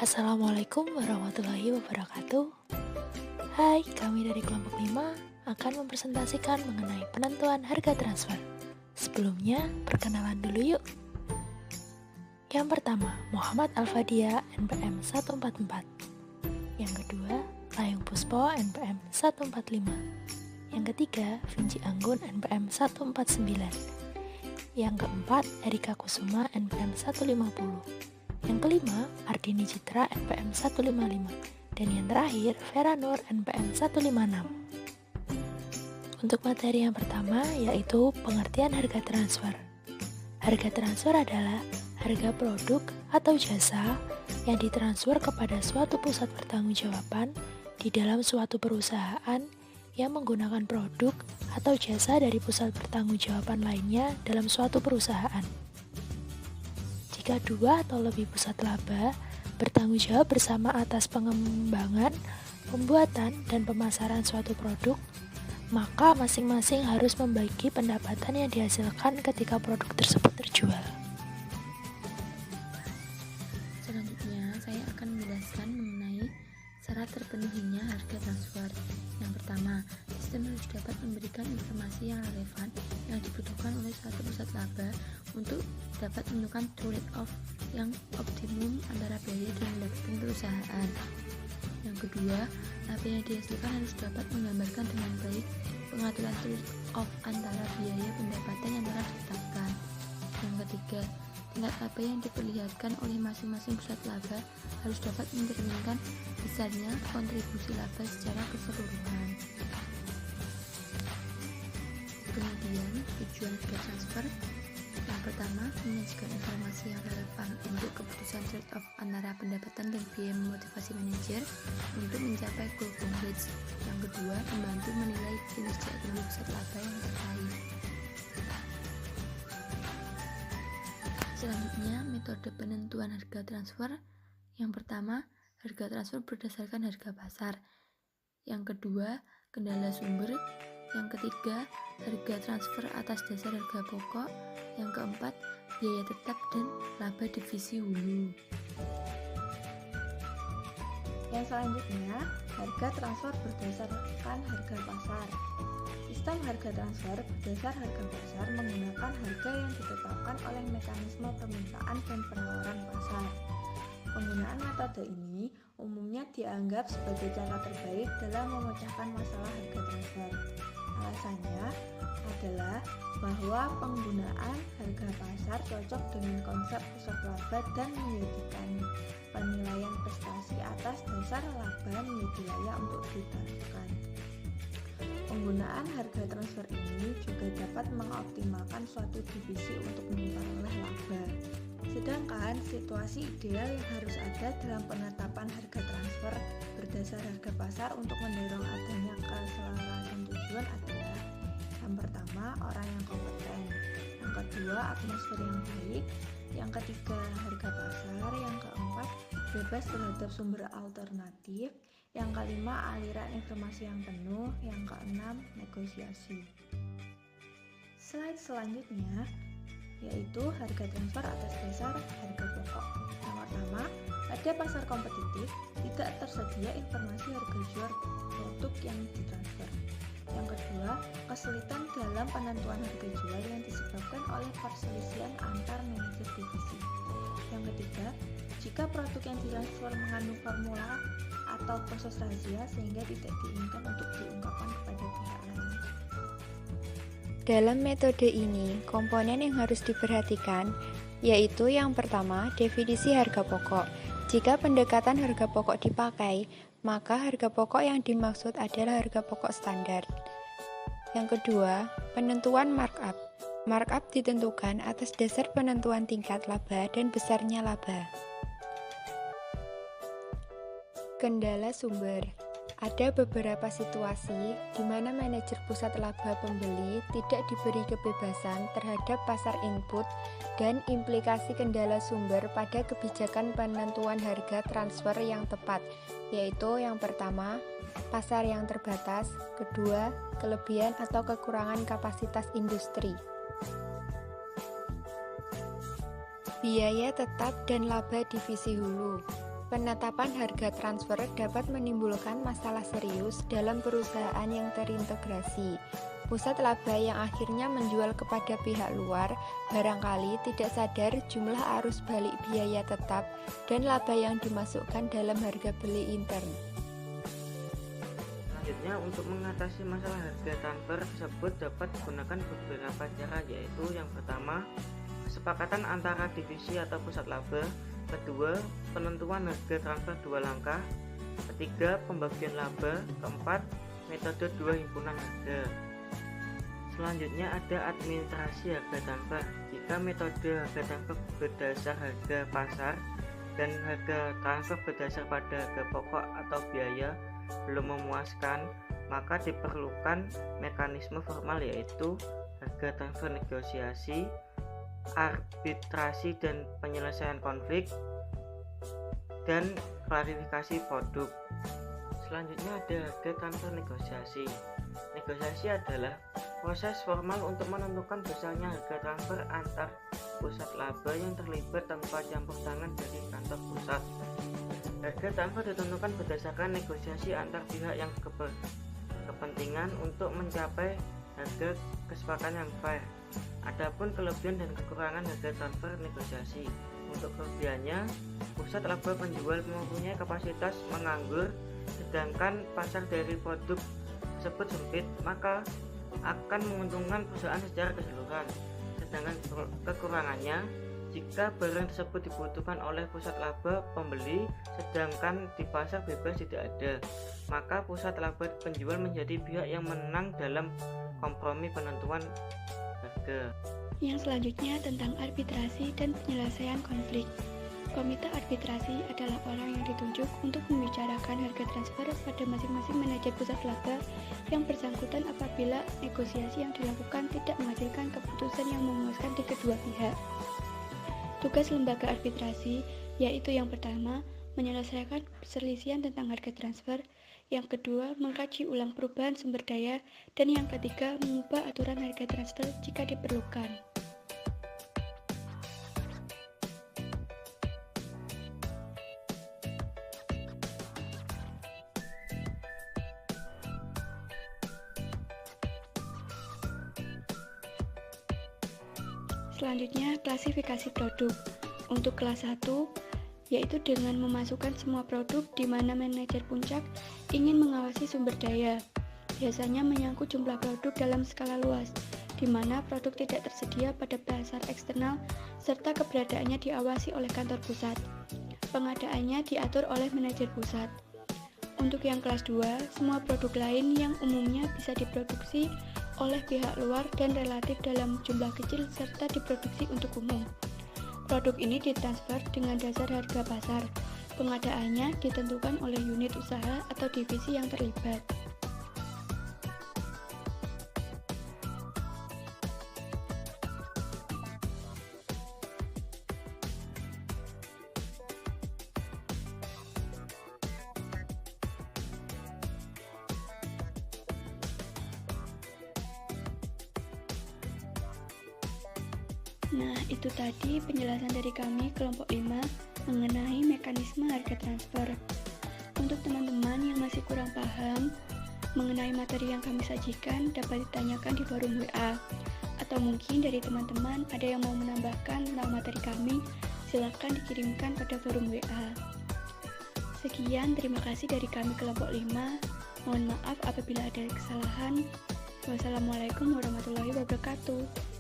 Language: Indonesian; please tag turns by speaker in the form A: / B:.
A: Assalamualaikum warahmatullahi wabarakatuh. Hai, kami dari kelompok 5 akan mempresentasikan mengenai penentuan harga transfer. Sebelumnya, perkenalan dulu yuk. Yang pertama, Muhammad Alfadia, NPM 144. Yang kedua, Layung Puspo, NPM 145. Yang ketiga, Vinci Anggun, NPM 149. Yang keempat, Erika Kusuma, NPM 150. Yang kelima, Ardini Citra, NPM 155. Dan yang terakhir, Vera Nur, NPM 156. Untuk materi yang pertama, yaitu pengertian harga transfer. Harga transfer adalah harga produk atau jasa yang ditransfer kepada suatu pusat pertanggungjawaban di dalam suatu perusahaan yang menggunakan produk atau jasa dari pusat pertanggungjawaban lainnya dalam suatu perusahaan. Jika dua atau lebih pusat laba bertanggung jawab bersama atas pengembangan, pembuatan, dan pemasaran suatu produk, maka masing-masing harus membagi pendapatan yang dihasilkan ketika produk tersebut terjual.
B: Selanjutnya, saya akan menjelaskan mengenai syarat terpenuhinya harga transfer. Yang pertama, sistem harus dapat memberikan informasi yang relevan yang dibutuhkan oleh suatu pusat laba untuk dapat menentukan trade-off yang optimum antara biaya dan pendapatan perusahaan. Yang kedua, laba yang dihasilkan harus dapat menggambarkan dengan baik pengaturan trade-off antara biaya pendapatan yang telah ditetapkan. Yang ketiga, tingkat laba yang diperlihatkan oleh masing-masing pusat laba harus dapat mencerminkan besarnya kontribusi laba secara keseluruhan. Kemudian, tujuan harga transfer. Yang pertama, menyajikan informasi yang relevan untuk keputusan trade-off antara pendapatan dan biaya memotivasi manajer untuk mencapai goal concrete. Yang kedua, membantu menilai kinerja ekonomi pusat laba yang terkait. Selanjutnya, metode penentuan harga transfer. Yang pertama, harga transfer berdasarkan harga pasar. Yang kedua, kendala sumber. Yang ketiga, harga transfer atas dasar harga pokok. Yang keempat, biaya tetap dan laba divisi hulu.
C: Yang selanjutnya, harga transfer berdasarkan harga pasar. Sistem harga transfer berdasar harga pasar menggunakan harga yang ditetapkan oleh mekanisme permintaan dan penawaran pasar. Penggunaan metode ini umumnya dianggap sebagai cara terbaik dalam memecahkan masalah harga transfer. Alasannya adalah bahwa penggunaan harga pasar cocok dengan konsep pusat laba dan menjadikan penilaian prestasi atas dasar laba menjadi layak untuk diterapkan. Penggunaan harga transfer ini juga dapat mengoptimalkan suatu divisi untuk memperoleh laba. Sedangkan situasi ideal yang harus ada dalam penetapan harga transfer berdasar harga pasar untuk mendorong adanya keselarasan tujuan adalah: yang pertama, orang yang kompeten; yang kedua, atmosfer yang baik; yang ketiga, harga pasar; yang keempat, bebas terhadap sumber alternatif; yang kelima, aliran informasi yang penuh; yang keenam, negosiasi. Slide selanjutnya yaitu harga transfer atas dasar harga pokok. Yang pertama, pada pasar kompetitif tidak tersedia informasi harga jual produk yang ditransfer. Yang kedua, kesulitan dalam penentuan harga jual yang disebabkan oleh perselisihan antar manajer divisi. Yang ketiga, jika produk yang ditransfer mengandung formula atau proses rahasia sehingga tidak diinginkan untuk diungkapkan kepada pihak lain.
D: Dalam metode ini, komponen yang harus diperhatikan yaitu yang pertama, definisi harga pokok. Jika pendekatan harga pokok dipakai, maka harga pokok yang dimaksud adalah harga pokok standar. Yang kedua, penentuan markup. Markup ditentukan atas dasar penentuan tingkat laba dan besarnya laba. Kendala sumber. Ada beberapa situasi di mana manajer pusat laba pembeli tidak diberi kebebasan terhadap pasar input dan implikasi kendala sumber pada kebijakan penentuan harga transfer yang tepat, yaitu yang pertama, pasar yang terbatas; kedua, kelebihan atau kekurangan kapasitas industri. Biaya tetap dan laba divisi hulu. Penetapan harga transfer dapat menimbulkan masalah serius dalam perusahaan yang terintegrasi. Pusat laba yang akhirnya menjual kepada pihak luar barangkali tidak sadar jumlah arus balik biaya tetap dan laba yang dimasukkan dalam harga beli intern.
E: Selanjutnya, untuk mengatasi masalah harga transfer tersebut dapat digunakan beberapa cara, yaitu yang pertama, kesepakatan antara divisi atau pusat laba. Kedua, penentuan harga transfer 2 langkah. Ketiga, pembagian laba. Keempat, metode 2 himpunan harga. Selanjutnya ada administrasi harga transfer. Jika metode harga transfer berdasar harga pasar dan harga transfer berdasar pada harga pokok atau biaya belum memuaskan, maka diperlukan mekanisme formal, yaitu harga transfer negosiasi, arbitrasi dan penyelesaian konflik, dan klarifikasi produk. Selanjutnya ada harga transfer negosiasi. Negosiasi adalah proses formal untuk menentukan besarnya harga transfer antar pusat laba yang terlibat tanpa campur tangan dari kantor pusat. Harga transfer ditentukan berdasarkan negosiasi antar pihak yang kepentingan untuk mencapai harga kesepakatan yang fair. Adapun kelebihan dan kekurangan harga transfer negosiasi. Untuk kelebihannya, pusat laba penjual mempunyai kapasitas menganggur, sedangkan pasar dari produk tersebut sempit, maka akan menguntungkan perusahaan secara keseluruhan. Sedangkan kekurangannya, jika barang tersebut dibutuhkan oleh pusat laba pembeli, sedangkan di pasar bebas tidak ada, maka pusat laba penjual menjadi pihak yang menang dalam kompromi penentuan harga.
B: Yang selanjutnya tentang arbitrasi dan penyelesaian konflik. Komite arbitrasi adalah orang yang ditunjuk untuk membicarakan harga transfer pada masing-masing manajer pusat laba yang bersangkutan apabila negosiasi yang dilakukan tidak menghasilkan keputusan yang memuaskan di kedua pihak. Tugas lembaga arbitrasi yaitu yang pertama, menyelesaikan perselisihan tentang harga transfer, yang kedua, mengkaji ulang perubahan sumber daya, dan yang ketiga, mengubah aturan harga transfer jika diperlukan. Selanjutnya, klasifikasi produk. Untuk kelas 1, yaitu dengan memasukkan semua produk di mana manajer puncak ingin mengawasi sumber daya. Biasanya menyangkut jumlah produk dalam skala luas, di mana produk tidak tersedia pada pasar eksternal serta keberadaannya diawasi oleh kantor pusat. Pengadaannya diatur oleh manajer pusat. Untuk yang kelas 2, semua produk lain yang umumnya bisa diproduksi oleh pihak luar dan relatif dalam jumlah kecil serta diproduksi untuk umum. Produk ini ditransfer dengan dasar harga pasar. Pengadaannya ditentukan oleh unit usaha atau divisi yang terlibat. Nah, itu tadi penjelasan dari kami kelompok 5 mengenai mekanisme harga transfer. Untuk teman-teman yang masih kurang paham mengenai materi yang kami sajikan, dapat ditanyakan di forum WA. Atau mungkin dari teman-teman ada yang mau menambahkan tentang materi kami, silakan dikirimkan pada forum WA. Sekian, terima kasih dari kami kelompok 5. Mohon maaf apabila ada kesalahan. Wassalamualaikum warahmatullahi wabarakatuh.